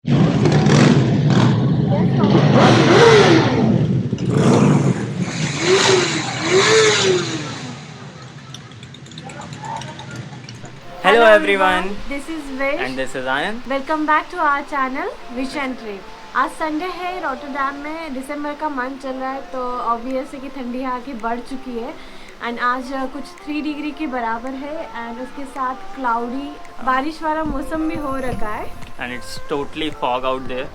Hello everyone, this is Vish and this is Ayan. Welcome back to our channel wish and trip. आज Sunday है, Rotterdam में दिसंबर का month चल रहा है, तो ऑब्वियस है कि ठंडी यहाँ की बढ़ चुकी है। एंड आज कुछ 3 डिग्री के बराबर है एंड उसके साथ क्लाउडी बारिश वाला मौसम भी हो रखा है। And it's totally fog out there.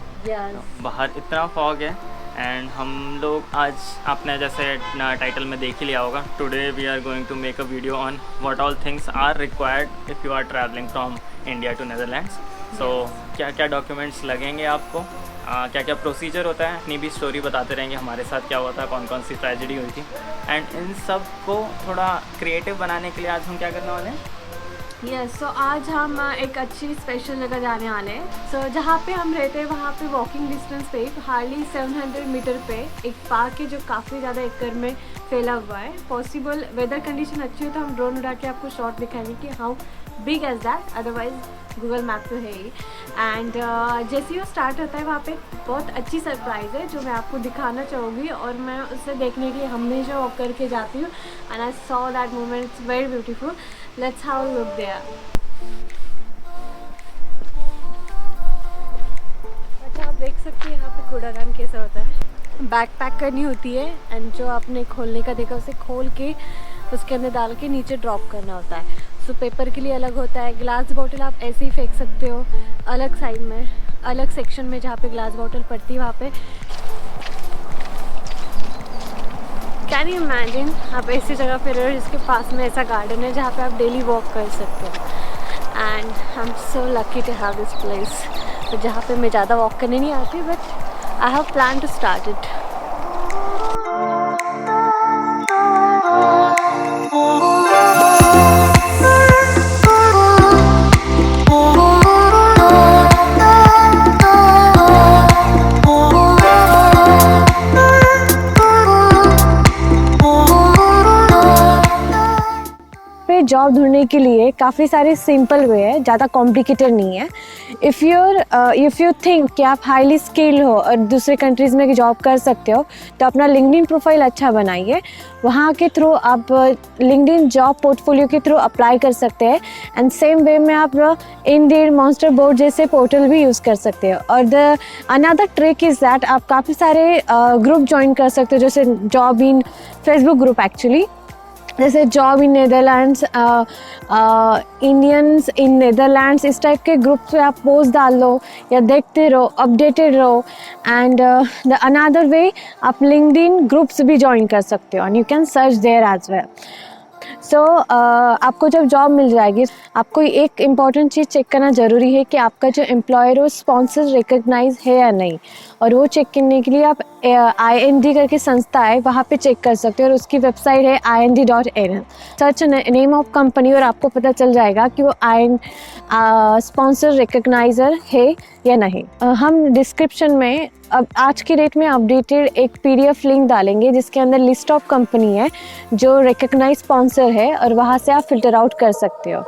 बाहर इतना फॉग है एंड हम लोग आज आपने जैसे टाइटल में देख ही लिया होगा, today we are going to make a video on what all things are required if you are travelling from India to Netherlands. So क्या क्या डॉक्यूमेंट्स लगेंगे आपको, क्या क्या प्रोसीजर होता है, अपनी भी स्टोरी बताते रहेंगे हमारे साथ क्या हुआ था, कौन कौन सी ट्रेजेडी हुई थी। एंड इन सब को थोड़ा क्रिएटिव बनाने के लिए आज हम क्या करने वाले हैं। यस, सो आज हम एक अच्छी स्पेशल जगह जाने वाले हैं। सो जहाँ पे हम रहते हैं वहाँ पे वॉकिंग डिस्टेंस पे हार्डली 700 मीटर पे एक पार्क है जो काफ़ी ज़्यादा एकड़ में फैला हुआ है। पॉसिबल वेदर कंडीशन अच्छी हो तो हम ड्रोन उड़ा के आपको शॉट दिखाएंगे कि how big as that, otherwise Google map तो है ही। एंड जैसे ही वो स्टार्ट होता है वहाँ पे बहुत अच्छी सरप्राइज़ है जो मैं आपको दिखाना चाहूँगी, और मैं उसे देखने के लिए हमेशा वॉक करके जाती हूँ। And I saw that moment, it's very beautiful. Let's have a look there. अच्छा, आप देख सकते हैं यहाँ पे कूड़ादान कैसा होता है। बैग पैक करनी होती है एंड जो आपने खोलने का देखा उसे खोल के उसके अंदर डाल के नीचे ड्रॉप करना होता है। सो पेपर के लिए अलग होता है, ग्लास बॉटल आप ऐसे ही फेंक सकते हो अलग साइड में, अलग सेक्शन में जहाँ पे ग्लास बॉटल पड़ती है वहाँ पे। कैन यू इमेजिन आप ऐसी जगह पे रहो जिसके पास में ऐसा गार्डन है जहाँ पे आप डेली वॉक कर सकते हो। And I am so lucky to have this place. तो जहाँ पे मैं ज़्यादा वॉक करने नहीं आती, but I have plan to start it. Job ढूंढने के लिए काफ़ी सारे सिंपल वे है, ज़्यादा कॉम्प्लिकेटेड नहीं है। इफ़ यू थिंक कि आप हाईली स्किल्ड हो और दूसरे कंट्रीज़ में जॉब कर सकते हो तो अपना लिंक्डइन प्रोफाइल अच्छा बनाइए। वहाँ के थ्रू आप लिंक्डइन जॉब पोर्टफोलियो के थ्रू अप्लाई कर सकते हैं। एंड सेम वे में आप इंडीड, मॉन्स्टर बोर्ड जैसे पोर्टल भी यूज़ कर सकते हो। और the another trick is that आप काफ़ी सारे ग्रुप ज्वाइन कर सकते हो, जैसे job in Facebook group actually, जैसे job in Netherlands, Indians in Netherlands, इस टाइप के ग्रुप पे आप पोस्ट डाल लो या देखते रहो, अपडेटेड रहो। एंड द अनदर वे आप लिंक्डइन ग्रुप्स भी ज्वाइन कर सकते हो and you can search there as well. So आपको जब जॉब मिल जाएगी आपको एक इम्पॉर्टेंट चीज़ चेक करना ज़रूरी है कि आपका जो एम्प्लॉयर है वो स्पॉन्सर रिकग्नाइज है या नहीं। और वो चेक करने के लिए आप IND करके संस्था है वहाँ पे चेक कर सकते हो, और उसकी वेबसाइट है ind.nl। Search name of company और आपको पता चल जाएगा कि वो स्पॉन्सर रिकग्नाइजर है या नहीं। हम डिस्क्रिप्शन में अब आज की डेट में अपडेटेड एक PDF लिंक डालेंगे जिसके अंदर लिस्ट ऑफ कंपनी है जो रिकग्नाइज स्पॉन्सर है, और वहाँ से आप फिल्टर आउट कर सकते हो।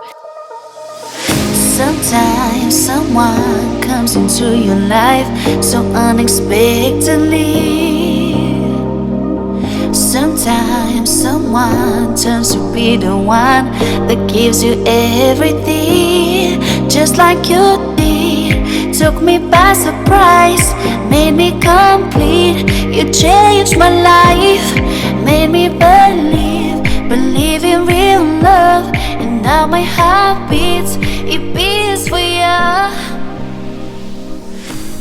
Sometimes someone comes into your life so unexpectedly. Sometimes someone turns to be the one that gives you everything, just like you did. Took me by surprise, made me complete. You changed my life, made me believe in real love. And now my heart beats, it beats for you.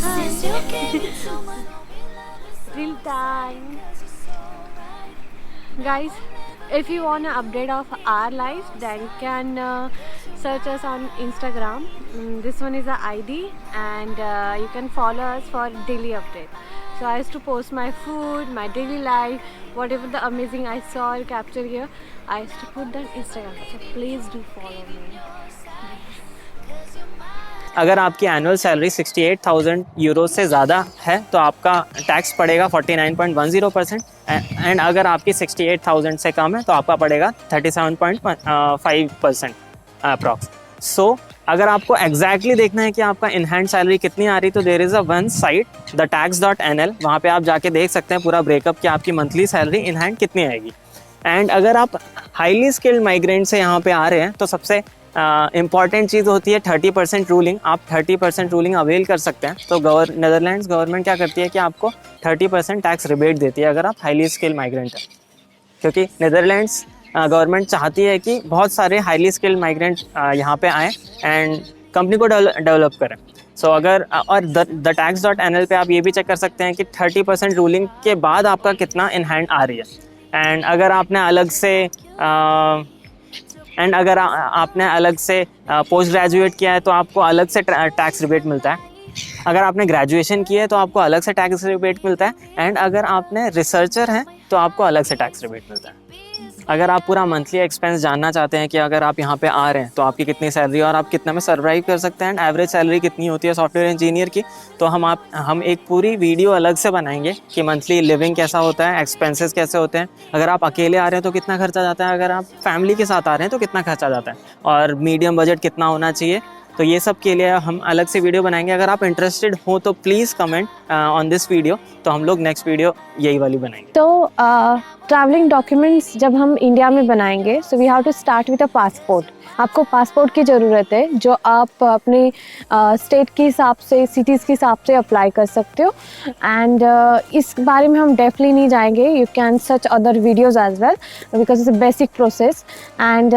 Since you came into my Real time. Guys, if you want an update of our life, then you can search us on Instagram. This one is the ID, and you can follow us for daily update. So I used to post my food, my daily life, whatever the amazing I saw or capture here, I used to put that on Instagram. So please do follow me. अगर आपकी annual salary 68,000 euro से ज़्यादा है तो आपका tax पड़ेगा 49.10%, and अगर आपकी 68,000 से कम है तो आपका पड़ेगा 37.5% अप्रॉक्स। सो अगर आपको एग्जैक्टली देखना है कि आपका इन हैंड सैलरी कितनी आ रही, तो there is a one site the tax.nl, वहाँ पे आप जाके देख सकते हैं पूरा ब्रेकअप कि आपकी मंथली सैलरी इन हैंड कितनी आएगी। एंड अगर आप हाईली स्किल्ड माइग्रेंट से यहाँ पे आ रहे हैं तो सबसे इम्पॉर्टेंट चीज़ होती है 30% रूलिंग। आप 30% रूलिंग अवेल कर सकते हैं। तो नेदरलैंड्स गवर्नमेंट क्या करती है कि आपको 30% टैक्स रिबेट देती है अगर आप हाईली स्किल्ड माइग्रेंट हैं, क्योंकि नेदरलैंड्स गवर्नमेंट चाहती है कि बहुत सारे हाईली स्किल्ड माइग्रेंट यहाँ पे आएँ एंड कंपनी को डेवलप करें। सो अगर और द tax.nl पे आप ये भी चेक कर सकते हैं कि 30% रूलिंग के बाद आपका कितना इन हैंड आ रही है। एंड अगर आपने अलग से पोस्ट ग्रेजुएट किया है तो आपको अलग से टैक्स रिबेट मिलता है। अगर आपने ग्रेजुएशन किया है तो आपको अलग से टैक्स रिबेट मिलता है। एंड अगर आपने रिसर्चर हैं तो आपको अलग से टैक्स रिबेट मिलता है। अगर आप पूरा मंथली एक्सपेंस जानना चाहते हैं कि अगर आप यहाँ पे आ रहे हैं तो आपकी कितनी सैलरी और आप कितना में सर्वाइव कर सकते हैं, एंड एवरेज सैलरी कितनी होती है सॉफ्टवेयर इंजीनियर की, तो हम एक पूरी वीडियो अलग से बनाएंगे कि मंथली लिविंग कैसा होता है, एक्सपेंसेस कैसे होते हैं, अगर आप अकेले आ रहे हैं तो कितना खर्चा जाता है, अगर आप फैमिली के साथ आ रहे हैं तो कितना खर्चा जाता है, और मीडियम बजट कितना होना चाहिए। तो ये सब के लिए हम अलग से वीडियो बनाएंगे। अगर आप इंटरेस्टेड हो तो please comment on this video, तो हम लोग नेक्स्ट वीडियो यही वाली बनाएंगे। तो ट्रैवलिंग डॉक्यूमेंट्स जब हम इंडिया में बनाएंगे, so we have to start with a passport. आपको पासपोर्ट की ज़रूरत है जो आप अपने स्टेट के हिसाब से, सिटीज़ के हिसाब से अप्लाई कर सकते हो। एंड इस बारे में हम डेफिनेटली नहीं जाएंगे, you can search other videos as well because it's a basic process. And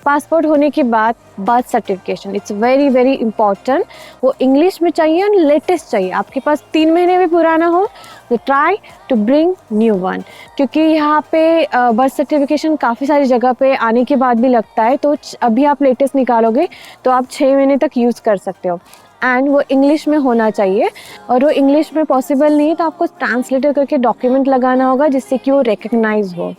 passport होने के बाद birth certification, it's very very important. वो इंग्लिश में चाहिए और लेटेस्ट चाहिए। आपके पास 3 महीने भी पुराना हो तो try to bring new one, क्योंकि यहाँ पे बर्थ सर्टिफिकेशन काफ़ी सारी जगह पे आने के बाद भी लगता है। तो अभी आप लेटेस्ट निकालोगे तो आप 6 महीने तक यूज़ कर सकते हो। एंड वो इंग्लिश में होना चाहिए, और वो इंग्लिश में पॉसिबल नहीं है तो आपको ट्रांसलेटर करके डॉक्यूमेंट लगाना होगा जिससे कि वो रिकग्नाइज हो।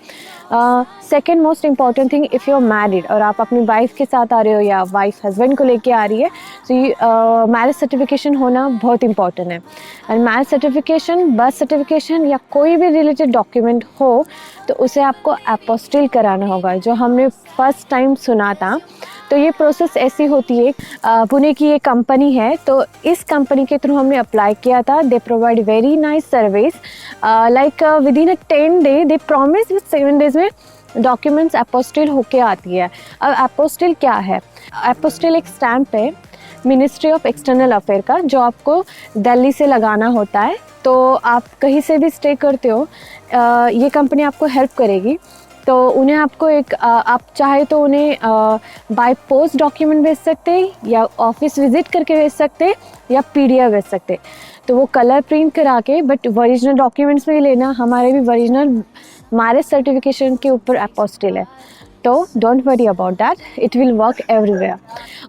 Second most important thing, if you are married और आप अपनी वाइफ के साथ आ रहे हो या वाइफ हस्बैंड को लेके आ रही है, तो मैरिज सर्टिफिकेशन होना बहुत इंपॉर्टेंट है। And marriage certification, birth certification या कोई भी रिलेटेड डॉक्यूमेंट हो तो उसे आपको अपोस्टिल कराना होगा, जो हमने फर्स्ट टाइम सुना था। तो ये प्रोसेस ऐसी होती है, पुणे की एक कंपनी है, तो इस कंपनी के थ्रू हमने अप्लाई किया था। They provide very nice service, like with in a 10 day they promise with 7 days में डॉक्यूमेंट्स अपोस्टिल होके आती है। अब अपोस्टिल क्या है? अपोस्टिल एक स्टैम्प है मिनिस्ट्री ऑफ एक्सटर्नल अफेयर का, जो आपको दिल्ली से लगाना होता है। तो आप कहीं से भी स्टे करते हो, ये कंपनी आपको हेल्प करेगी। तो उन्हें आपको आप चाहे तो उन्हें बाय पोस्ट डॉक्यूमेंट भेज सकते हैं, या ऑफिस विजिट करके भेज सकते हैं, या PDF भेज सकते हैं। तो वो कलर प्रिंट करा के, बट ओरिजिनल डॉक्यूमेंट्स में ही लेना। हमारे भी ओरिजिनल मैरिज सर्टिफिकेशन के ऊपर अपोस्टिल है, तो don't worry about that, it will work everywhere.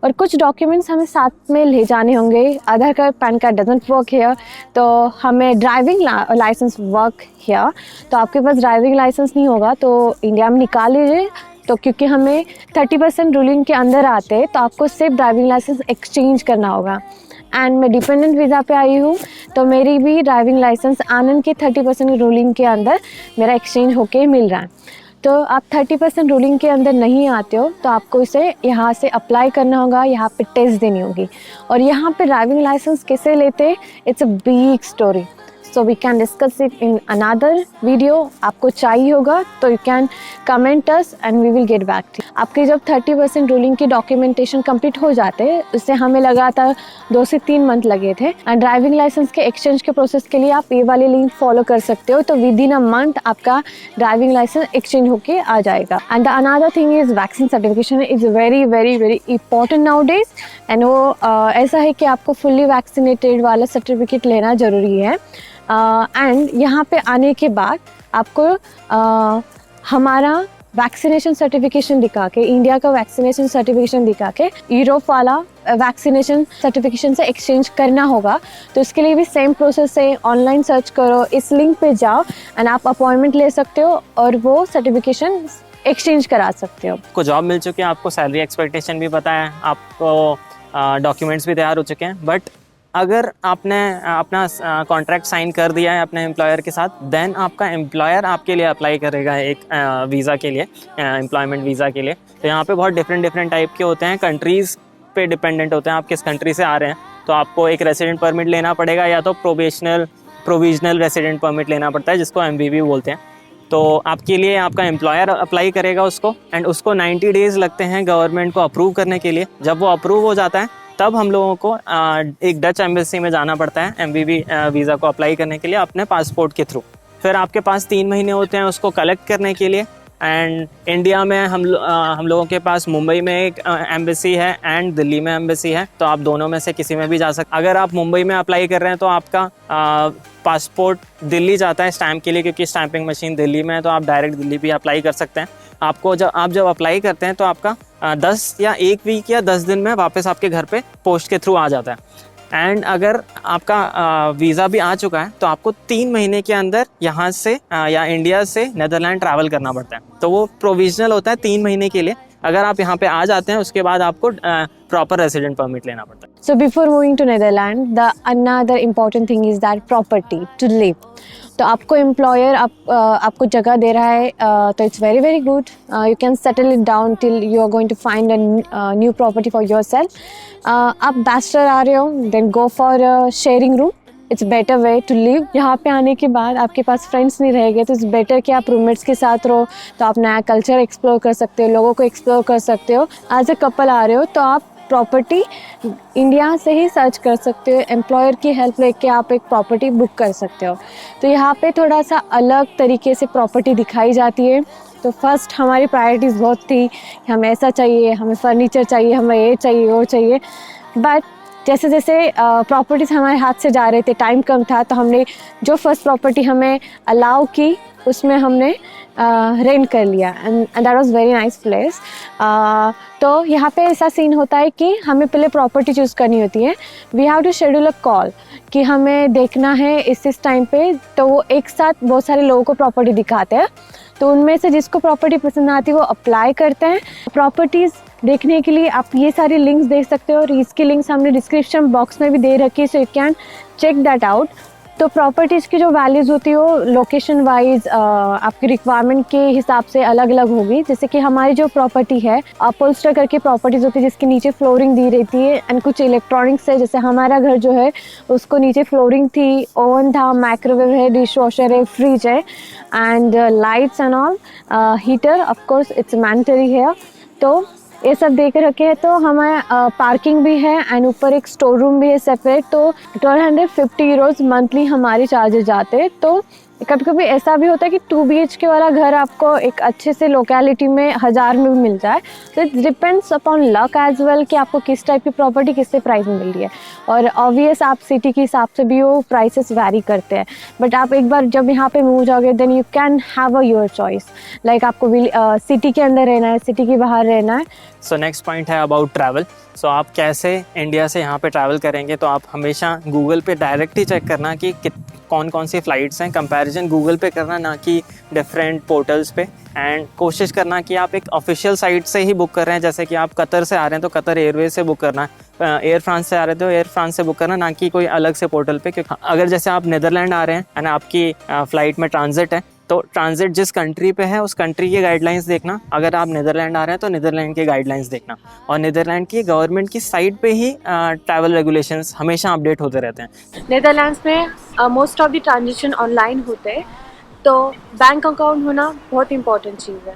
और कुछ डॉक्यूमेंट्स हमें साथ में ले जाने होंगे। Aadhaar card, PAN card doesn't work here, तो हमें ड्राइविंग लाइसेंस वर्क हियर। तो आपके पास ड्राइविंग लाइसेंस नहीं होगा तो इंडिया में निकाल लीजिए। तो क्योंकि हमें 30% रूलिंग के अंदर आते हैं, तो आपको सिर्फ ड्राइविंग लाइसेंस एक्सचेंज करना होगा। एंड मैं डिपेंडेंट वीज़ा पे आई हूँ, तो मेरी भी ड्राइविंग लाइसेंस आनंद के 30% रूलिंग के अंदर मेरा एक्सचेंज होके मिल रहा है। तो आप 30% रूलिंग के अंदर नहीं आते हो तो आपको इसे यहाँ से अप्लाई करना होगा, यहाँ पे टेस्ट देनी होगी। और यहाँ पे ड्राइविंग लाइसेंस कैसे लेते, it's a big story, so we can discuss it in another video. आपको चाहिए होगा तो you can comment us and we will get back to. आपके जब 30% रूलिंग की डॉक्यूमेंटेशन कंप्लीट हो जाते हैं, उससे हमें लगातार 2 से 3 मंथ लगे थे। एंड ड्राइविंग लाइसेंस के एक्सचेंज के प्रोसेस के लिए आप ये वाले लिंक फॉलो कर सकते हो, तो विद इन अ मंथ आपका ड्राइविंग लाइसेंस एक्सचेंज होके आ जाएगा। And the another thing is vaccine certification is very very very important now days. And वो ऐसा है कि आपको फुल्ली वैक्सीनेटेड वाला सर्टिफिकेट लेना ज़रूरी है। एंड यहाँ पे आने के बाद आपको हमारा वैक्सीनेशन सर्टिफिकेशन दिखा के, इंडिया का वैक्सीनेशन सर्टिफिकेशन दिखा के यूरोप वाला वैक्सीनेशन सर्टिफिकेशन से एक्सचेंज करना होगा। तो इसके लिए भी सेम प्रोसेस है, ऑनलाइन सर्च करो, इस लिंक पे जाओ एंड आप अपॉइंटमेंट ले सकते हो और वो सर्टिफिकेशन एक्सचेंज करा सकते हो। आपको जॉब मिल चुकी है, आपको सैलरी एक्सपेक्टेशन भी पता है, आपको डॉक्यूमेंट्स भी तैयार हो चुके हैं, बट अगर आपने अपना कॉन्ट्रैक्ट साइन कर दिया है अपने एम्प्लॉयर के साथ, देन आपका एम्प्लॉयर आपके लिए अप्लाई करेगा एक वीज़ा के लिए, एम्प्लॉयमेंट वीज़ा के लिए। तो यहाँ पे बहुत डिफरेंट टाइप के होते हैं, कंट्रीज़ पे डिपेंडेंट होते हैं, आप किस कंट्री से आ रहे हैं। तो आपको एक रेसिडेंट परमिट लेना पड़ेगा या तो प्रोविजनल रेसिडेंट परमिट लेना पड़ता है, जिसको MVV बोलते हैं। तो आपके लिए आपका एम्प्लॉयर अप्लाई करेगा उसको, एंड उसको 90 डेज़ लगते हैं गवर्नमेंट को अप्रूव करने के लिए। जब वो अप्रूव हो जाता है तब हम लोगों को एक डच एम्बेसी में जाना पड़ता है MVV वीज़ा को अप्लाई करने के लिए अपने पासपोर्ट के थ्रू। फिर आपके पास 3 महीने होते हैं उसको कलेक्ट करने के लिए। एंड इंडिया में हम लोगों के पास मुंबई में एक एम्बेसी है एंड दिल्ली में एम्बेसी है, तो आप दोनों में से किसी में भी जा सकते। अगर आप मुंबई में अप्लाई कर रहे हैं तो आपका पासपोर्ट दिल्ली जाता है स्टैम्प के लिए, क्योंकि स्टैम्पिंग मशीन दिल्ली में है, तो आप डायरेक्ट दिल्ली भी अप्लाई कर सकते हैं। आपको जब अप्लाई करते हैं तो आपका 10 या 1 वीक या 10 दिन में वापस आपके घर पे पोस्ट के थ्रू आ जाता है। एंड अगर आपका वीज़ा भी आ चुका है तो आपको 3 महीने के अंदर यहाँ से या इंडिया से नेदरलैंड ट्रैवल करना पड़ता है। तो वो प्रोविजनल होता है 3 महीने के लिए। अगर आप यहाँ पे आ जाते हैं उसके बाद आपको प्रॉपर रेसिडेंट परमिट लेना पड़ता है। So before moving to Netherlands, the another important thing is that property to live. तो आपको एम्प्लॉयर आपको जगह दे रहा है, तो it's very very good. You can settle it down till you are going to find a new property for yourself. आप bachelor आ रहे हो, then go for sharing room, it's better way to live. यहाँ पे आने के बाद आपके पास फ्रेंड्स नहीं रहेंगे, तो इट्स बेटर कि आप रूममेट्स के साथ रहो, तो आप नया कल्चर एक्सप्लोर कर सकते हो, लोगों को एक्सप्लोर कर सकते हो। एज ए कपल आ रहे हो तो आप प्रॉपर्टी इंडिया से ही सर्च कर सकते हो, एम्प्लॉयर की हेल्प लेके आप एक प्रॉपर्टी बुक कर सकते हो। तो यहाँ पे थोड़ा सा अलग तरीके से प्रॉपर्टी दिखाई जाती है। तो फर्स्ट हमारी प्रायोरिटीज़ बहुत थी कि हमें ऐसा चाहिए, हमें फर्नीचर चाहिए, हमें ये चाहिए वो चाहिए। बट जैसे जैसे प्रॉपर्टीज़ हमारे हाथ से जा रहे थे, टाइम कम था, तो हमने जो फर्स्ट प्रॉपर्टी हमें अलाउ की उसमें हमने रेंट कर लिया, and that was very nice place. तो यहाँ पे ऐसा सीन होता है कि हमें पहले प्रॉपर्टी चूज़ करनी होती है। We have to schedule a call कि हमें देखना है इस टाइम पे, तो वो एक साथ बहुत सारे लोगों को प्रॉपर्टी दिखाते हैं। तो उनमें से जिसको प्रॉपर्टी पसंद आती है वो अप्लाई करते हैं। प्रॉपर्टीज़ देखने के लिए आप ये सारी लिंक्स देख सकते हो, और इसकी लिंक्स हमने डिस्क्रिप्शन बॉक्स में भी दे रखी है, so you can check that out. तो प्रॉपर्टीज़ की जो वैल्यूज़ होती है वो लोकेशन वाइज आपकी रिक्वायरमेंट के हिसाब से अलग अलग होगी। जैसे कि हमारी जो प्रॉपर्टी है अपहोल्स्टर करके प्रॉपर्टीज़ होती है, जिसके नीचे फ्लोरिंग दी रहती है, एंड कुछ इलेक्ट्रॉनिक्स है। जैसे हमारा घर जो है उसको नीचे फ्लोरिंग थी, ओवन था, माइक्रोवेव है, डिश वॉशर है, फ्रिज है, and lights and all, heater of course it's mandatory है। तो ये सब देख रखे हैं। तो हमारे पार्किंग भी है एंड ऊपर एक स्टोर रूम भी है सेपरेट। तो 1250 यूरोज़ मंथली हमारे चार्जेस जाते हैं। तो कभी कभी ऐसा भी होता है कि 2 BHK वाला घर आपको एक अच्छे से लोकेलिटी में 1000 में भी मिल जाए। तो it depends upon luck as well कि आपको किस टाइप की प्रॉपर्टी किससे प्राइस में मिल रही है। और ऑब्वियस आप सिटी के हिसाब से भी वो प्राइसेस वैरी करते हैं। बट आप एक बार जब यहाँ पे मूव जाओगे then you can have a your choice, like आपको सिटी के अंदर रहना है, सिटी के बाहर रहना है। सो नेक्स्ट पॉइंट है अबाउट ट्रैवल। सो आप कैसे इंडिया से यहाँ पे ट्रैवल करेंगे, तो आप हमेशा गूगल पे डायरेक्ट ही चेक करना कि कौन कौन सी फ़्लाइट्स हैं, कंपैरिजन गूगल पे करना, ना कि डिफरेंट पोर्टल्स पे। एंड कोशिश करना कि आप एक ऑफिशियल साइट से ही बुक कर रहे हैं। जैसे कि आप कतर से आ रहे हैं तो कतर एयरवेज से बुक करना, एयर फ्रांस से आ रहे थे तो एयर फ्रांस से बुक करना, ना कि कोई अलग से पोर्टल पे। क्योंकि अगर जैसे आप नीदरलैंड आ रहे हैं एंड आपकी फ़्लाइट में ट्रांजिट है, तो ट्रांजिट जिस कंट्री पे है उस कंट्री की गाइडलाइंस देखना। अगर आप नीदरलैंड आ रहे हैं तो नीदरलैंड की गाइडलाइंस देखना, और नीदरलैंड की गवर्नमेंट की साइट पे ही ट्रैवल रेगुलेशंस हमेशा अपडेट होते रहते हैं। नीदरलैंड्स में most of the transaction online होते हैं। तो बैंक अकाउंट होना बहुत इंपॉर्टेंट चीज़ है।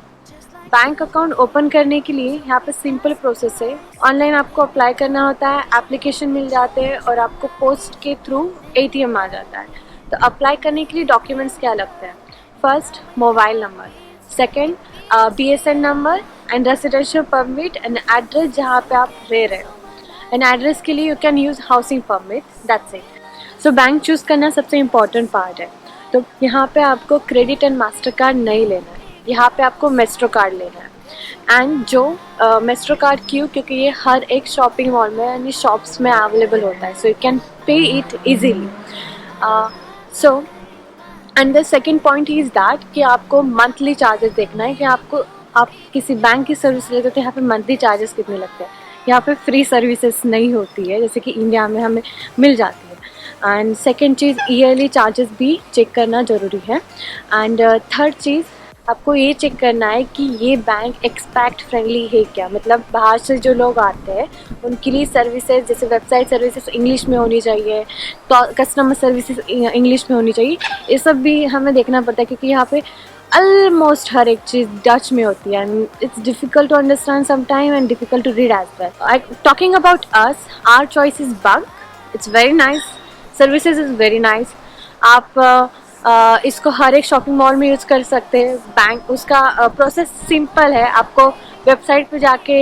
बैंक अकाउंट ओपन करने के लिए यहाँ पे सिंपल प्रोसेस है। ऑनलाइन आपको अप्लाई करना होता है, एप्लीकेशन मिल जाते हैं और आपको पोस्ट के थ्रू ATM आ जाता है। तो अप्लाई करने के लिए डॉक्यूमेंट्स क्या लगते हैं? First, mobile number, second BSN number and residential permit and address जहाँ पे आप रह रहे हो। एंड एड्रेस के लिए you can use housing permit, that's it. So bank choose करना सबसे इम्पॉर्टेंट पार्ट है। तो यहाँ पे आपको क्रेडिट एंड मास्टर कार्ड नहीं लेना है, यहाँ पे आपको मेस्ट्रो कार्ड लेना है। एंड जो मेस्ट्रो कार्ड क्यों? क्योंकि ये हर एक शॉपिंग मॉल में यानी शॉप्स में अवेलेबल होता है, so you can pay it easily. So and the second point is that कि आपको मंथली चार्जेस देखना है कि आप किसी बैंक की सर्विस लेते हो तो यहाँ पे मंथली चार्जेस कितने लगते हैं। यहाँ पे फ्री सर्विसेज नहीं होती है जैसे कि इंडिया में हमें मिल जाती है। And second cheese, yearly charges भी चेक करना ज़रूरी है। एंड थर्ड चीज़, आपको ये चेक करना है कि ये बैंक एक्सपैट फ्रेंडली है क्या, मतलब बाहर से जो लोग आते हैं उनके लिए सर्विसेज जैसे वेबसाइट सर्विसेज इंग्लिश में होनी चाहिए, तो कस्टमर सर्विसेज इंग्लिश में होनी चाहिए। ये सब भी हमें देखना पड़ता है क्योंकि यहाँ पे ऑलमोस्ट हर एक चीज़ डच में होती है and it's difficult to understand some time and difficult to read as well. Talking about us, our choice is bank, it's very nice, services is very nice. आप इसको हर एक शॉपिंग मॉल में use कर सकते हैं। बैंक उसका process simple है, आपको वेबसाइट पे जाके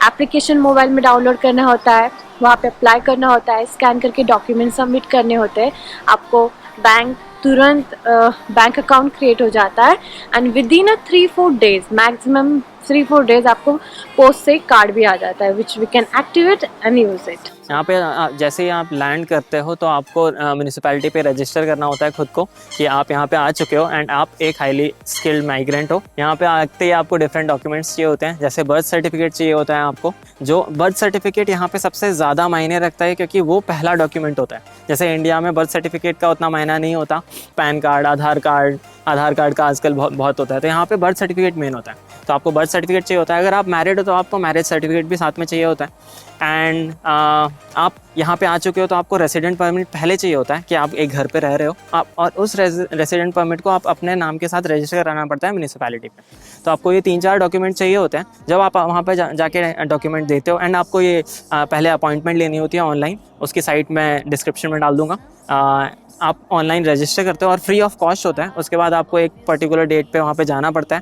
एप्लीकेशन मोबाइल में डाउनलोड करना होता है, वहाँ पे अप्लाई करना होता है, स्कैन करके डॉक्यूमेंट सबमिट करने होते हैं, आपको बैंक तुरंत बैंक अकाउंट क्रिएट हो जाता है and within 3-4 days, maximum 3-4 days आपको पोस्ट से कार्ड भी आ जाता है which we can activate and use it. यहाँ पे जैसे ही आप लैंड करते हो तो आपको म्यूनिसिपैलिटी पे रजिस्टर करना होता है खुद को कि आप यहाँ पे आ चुके हो एंड आप एक हाईली स्किल्ड माइग्रेंट हो। यहाँ पे आते ही आपको डिफरेंट डॉक्यूमेंट्स चाहिए होते हैं, जैसे बर्थ सर्टिफिकेट चाहिए होता है आपको। जो बर्थ सर्टिफिकेट यहाँ पे सबसे ज़्यादा मायने रखता है क्योंकि वो पहला डॉक्यूमेंट होता है। जैसे इंडिया में बर्थ सर्टिफिकेट का उतना मायना नहीं होता, पैन कार्ड, आधार कार्ड का आजकल बहुत होता है, तो यहाँ पे बर्थ सर्टिफिकेट मेन होता है। तो आपको बर्थ सर्टिफिकेट चाहिए होता है। अगर आप मैरिड हो तो आपको मैरिज सर्टिफिकेट भी साथ में चाहिए होता है। एंड आप यहाँ पे आ चुके हो तो आपको रेसिडेंट परमिट पहले चाहिए होता है कि आप एक घर पे रह रहे हो आप, और उस रेसिडेंट परमिट को आप अपने नाम के साथ रजिस्टर कराना पड़ता है म्यूनिसिपैलिटी पे। तो आपको ये 3-4 डॉक्यूमेंट चाहिए होते हैं। जब आप वहाँ पे जाके डॉक्यूमेंट देते हो एंड आपको ये पहले अपॉइंटमेंट लेनी होती है ऑनलाइन, उसकी साइट मैं डिस्क्रिप्शन में डाल दूँगा। आप ऑनलाइन रजिस्टर करते हो और फ्री ऑफ कॉस्ट होता है। उसके बाद आपको एक पर्टिकुलर डेट पे वहाँ पे जाना पड़ता है,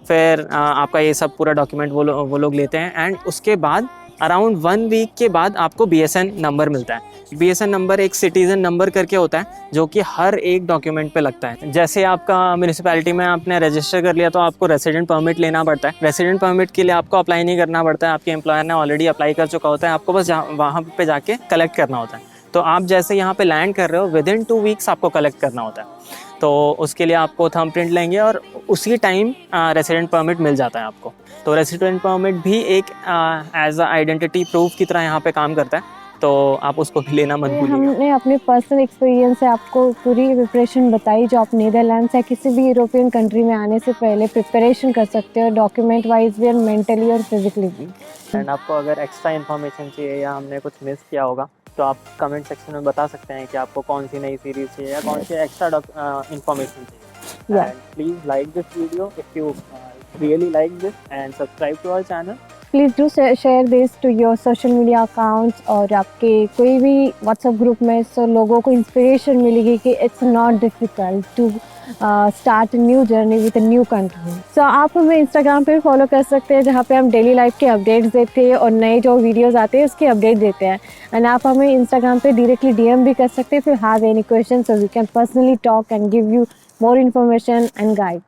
फिर आपका ये सब पूरा डॉक्यूमेंट वो लोग लेते हैं एंड उसके बाद अराउंड 1 वीक के बाद आपको BSN नंबर मिलता है। BSN नंबर एक सिटीज़न नंबर करके होता है जो कि हर एक डॉक्यूमेंट पे लगता है। जैसे आपका म्यूनिसिपैलिटी में आपने रजिस्टर कर लिया तो आपको रेसिडेंट परमिट लेना पड़ता है। रेसिडेंट परमिट के लिए आपको अप्लाई नहीं करना पड़ता है, आपके एम्प्लॉयर ने ऑलरेडी अप्लाई कर चुका होता है, आपको बस वहाँ पे जाके कलेक्ट करना होता है। तो आप जैसे यहाँ पे लैंड कर रहे हो विदिन 2 वीक्स आपको कलेक्ट करना होता है। तो उसके लिए आपको थंब प्रिंट लेंगे और उसी टाइम रेसिडेंट परमिट मिल जाता है आपको। तो रेसिडेंट परमिट भी एक एज अ आइडेंटिटी प्रूफ की तरह यहाँ पे काम करता है, तो आप उसको भी लेना मत भूलिएगा। हमने अपने पर्सनल एक्सपीरियंस से आपको पूरी प्रिपरेशन बताई जो आप नीदरलैंड्स या किसी भी यूरोपियन कंट्री में आने से पहले प्रिपरेशन कर सकते हो, डॉक्यूमेंट वाइज भी और मेंटली और फिजिकली भी। एंड आपको अगर एक्स्ट्रा इन्फॉर्मेशन चाहिए या हमने कुछ मिस किया होगा तो आप कमेंट सेक्शन में बता सकते हैं कि आपको कौन सी नई सीरीज़ चाहिए या कौन सी एक्स्ट्रा इन्फॉर्मेशन चाहिए। And please like this video if you really like this and subscribe to our channel. Please do share this to your social media accounts और आपके कोई भी व्हाट्सएप ग्रुप में, सो लोगों को इंस्पिरेशन मिलेगी कि it's not difficult to start a new journey with a new country. So आप हमें इंस्टाग्राम पे फॉलो कर सकते हैं जहाँ पे हम डेली लाइफ के अपडेट्स देते हैं और नए जो वीडियोस आते हैं उसके अपडेट देते हैं। एंड आप हमें इंस्टाग्राम पे डायरेक्टली DM भी कर सकते हैं if you have any questions, so we can personally talk and give you more information and guide.